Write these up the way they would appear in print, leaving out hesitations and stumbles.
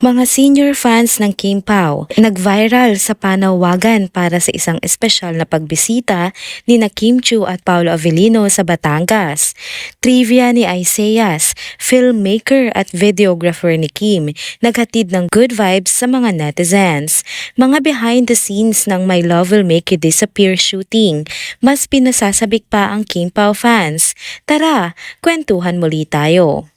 Mga senior fans ng Kim Pao nag-viral sa panawagan para sa isang espesyal na pagbisita ni na Kim Chiu at Paolo Avellino sa Batangas. Trivia ni Isaias, filmmaker at videographer ni Kim, naghatid ng good vibes sa mga netizens. Mga behind the scenes ng My Love Will Make You Disappear shooting, mas pinasasabik pa ang Kim Pao fans. Tara, kwentuhan muli tayo.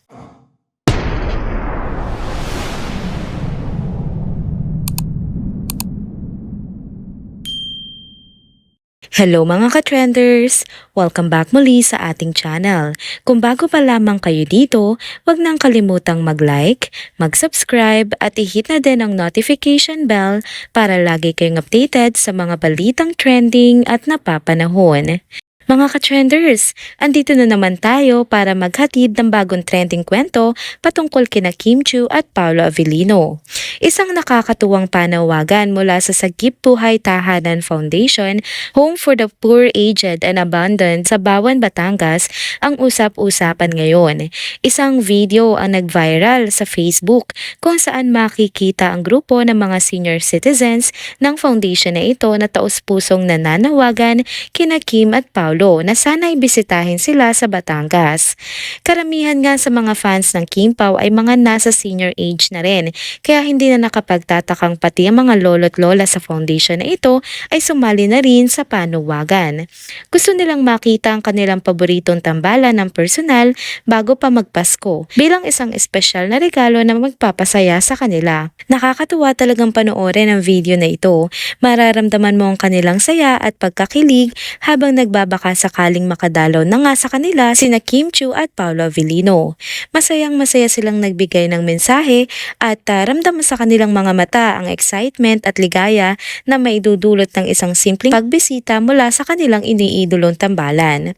Hello mga ka-trenders! Welcome back muli sa ating channel. Kung bago pa lamang kayo dito, huwag nang kalimutang mag-like, mag-subscribe at i-hit na din ang notification bell para lagi kayong updated sa mga balitang trending at napapanahon. Mga ka-trenders, andito na naman tayo para maghatid ng bagong trending kwento patungkol kina Kim Chiu at Paolo Avellino. Isang nakakatuwang panawagan mula sa Sagip Buhay Tahanan Foundation, Home for the Poor, Aged and Abandoned sa Bawan, Batangas ang usap-usapan ngayon. Isang video ang nag-viral sa Facebook kung saan makikita ang grupo ng mga senior citizens ng foundation na ito na taus-pusong nananawagan kina Kim at Paolo na sana'y bisitahin sila sa Batangas. Karamihan nga sa mga fans ng Kim Pao ay mga nasa senior age na rin, kaya hindi na nakapagtatakang pati ang mga lolo't lola sa foundation na ito ay sumali na rin sa panuwagan. Gusto nilang makita ang kanilang paboritong tambalan ng personal bago pa magpasko bilang isang espesyal na regalo na magpapasaya sa kanila. Nakakatuwa talagang panoorin ang video na ito. Mararamdaman mo ang kanilang saya at pagkakilig habang nagbabaka sakaling makadalaw na nga sa kanila sina Kim Chiu at Paolo Avellino. Masayang-masaya silang nagbigay ng mensahe at ramdam sa kanilang mga mata ang excitement at ligaya na maidudulot ng isang simpleng pagbisita mula sa kanilang iniidolong tambalan.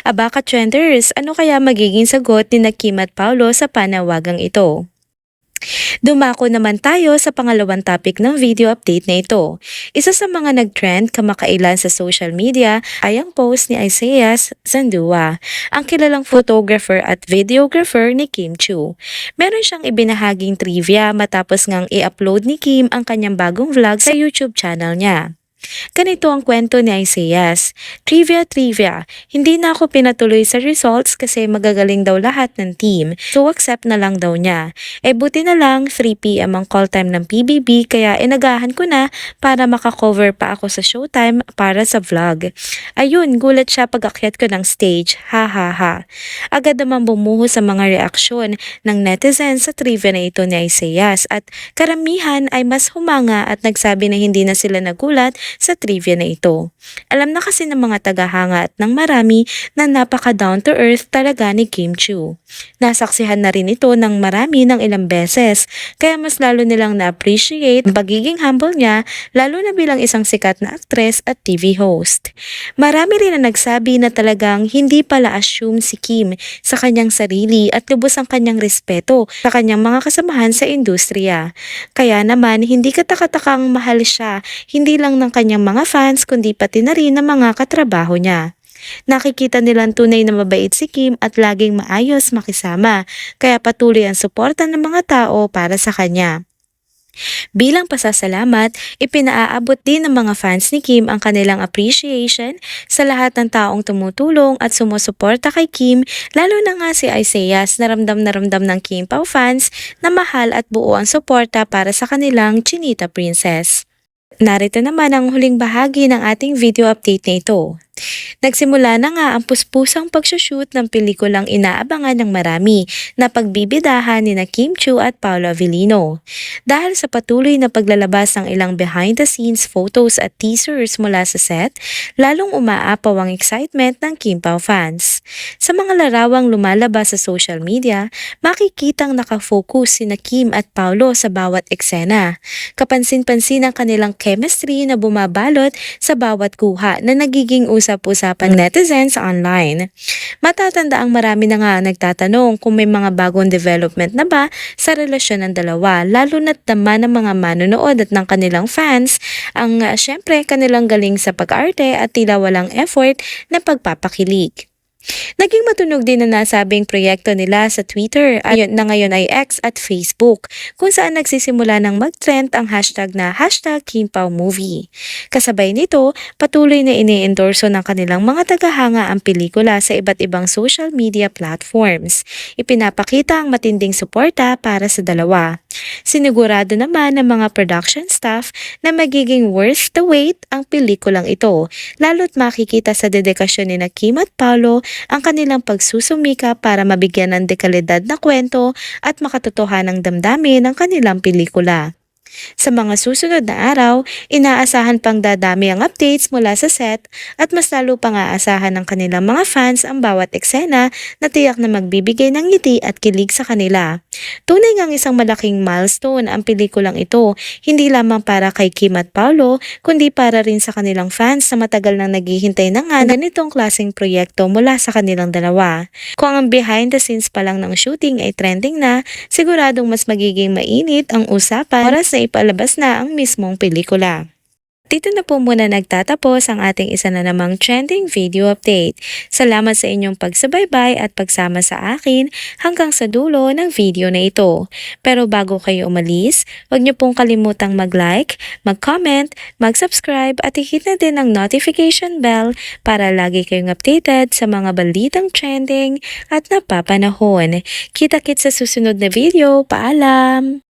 Aba ka-trenders, ano kaya magiging sagot ni na Kim at Paolo sa panawagang ito? Dumako naman tayo sa pangalawang topic ng video update na ito. Isa sa mga nag-trend kamakailan sa social media ay ang post ni Isaias Zandua, ang kilalang photographer at videographer ni Kim Chiu. Meron siyang ibinahaging trivia matapos ngang i-upload ni Kim ang kanyang bagong vlog sa YouTube channel niya. Ganito ang kwento ni Isaias. Trivia, hindi na ako pinatuloy sa results kasi magagaling daw lahat ng team. So accept na lang daw niya. Buti na lang 3 PM ang call time ng PBB kaya inagahan ko na para makakover pa ako sa showtime para sa vlog. Ayun, gulat siya pag akyat ko ng stage. Ha ha ha. Agad naman bumuho sa mga reaksyon ng netizens sa trivia na ito ni Isaias at karamihan ay mas humanga at nagsabi na hindi na sila nagulat sa trivia na ito. Alam na kasi ng mga tagahanga at ng marami na napaka down to earth talaga ni Kim Chiu. Nasaksihan na rin ito ng marami ng ilang beses, kaya mas lalo nilang na-appreciate ang pagiging humble niya, lalo na bilang isang sikat na actress at TV host. Marami rin na nagsabi na talagang hindi pala assume si Kim sa kanyang sarili at lubos ang kanyang respeto sa kanyang mga kasamahan sa industriya. Kaya naman hindi katakatakang mahal siya, hindi lang ng kanyang mga fans kundi pati na rin ng mga katrabaho niya. Nakikita nilang tunay na mabait si Kim at laging maayos makisama, kaya patuloy ang suporta ng mga tao para sa kanya. Bilang pasasalamat, ipinaaabot din ng mga fans ni Kim ang kanilang appreciation sa lahat ng taong tumutulong at sumusuporta kay Kim, lalo na nga si Isaias na ramdam ng Kim Pao fans na mahal at buo ang suporta para sa kanilang Chinita Princess. Narito naman ang huling bahagi ng ating video update na ito. Nagsimula na nga ang puspusang pagsushoot ng pelikulang inaabangan ng marami na pagbibidahan ni na Kim Chiu at Paolo Avellino. Dahil sa patuloy na paglalabas ng ilang behind the scenes photos at teasers mula sa set, lalong umaapaw ang excitement ng Kim Pao fans. Sa mga larawang lumalabas sa social media, makikitang nakafocus si na Kim at Paolo sa bawat eksena. Kapansin-pansin ang kanilang chemistry na bumabalot sa bawat kuha na nagiging usap-usapang netizens online. Matatanda ang marami na nga nagtatanong kung may mga bagong development na ba sa relasyon ng dalawa, lalo na't naman ng mga manonood at ng kanilang fans ang syempre kanilang galing sa pag-arte at tila walang effort na pagpapakilig. Naging matunog din na nasabing proyekto nila sa Twitter at na ngayon ay X at Facebook, kung saan nagsisimula ng mag-trend ang hashtag na hashtag #KimPauMovie. Kasabay nito, patuloy na ini-endorso ng kanilang mga tagahanga ang pelikula sa iba't ibang social media platforms. Ipinapakita ang matinding suporta para sa dalawa. Sinigurado naman ng mga production staff na magiging worth the wait ang pelikulang ito, lalo't makikita sa dedikasyon ni na Kim at Paolo ang kanilang pagsusumika para mabigyan ng dekalidad na kwento at makatotohanang damdamin ng kanilang pelikula. Sa mga susunod na araw, inaasahan pang dadami ang updates mula sa set at mas lalo pang aasahan ng kanilang mga fans ang bawat eksena na tiyak na magbibigay ng ngiti at kilig sa kanila. Tunay ngang isang malaking milestone ang pelikulang ito, hindi lamang para kay Kim at Paolo, kundi para rin sa kanilang fans na matagal nang naghihintay na nga ng ganitong klaseng proyekto mula sa kanilang dalawa. Kung ang behind the scenes pa lang ng shooting ay trending na, siguradong mas magiging mainit ang usapan oras na ipalabas na ang mismong pelikula. Dito na po muna nagtatapos ang ating isa na namang trending video update. Salamat sa inyong pagsubaybay at pagsama sa akin hanggang sa dulo ng video na ito. Pero bago kayo umalis, huwag niyo pong kalimutang mag-like, mag-comment, mag-subscribe at i-hit na din ang notification bell para lagi kayong updated sa mga balitang trending at napapanahon. Kita-kits sa susunod na video. Paalam!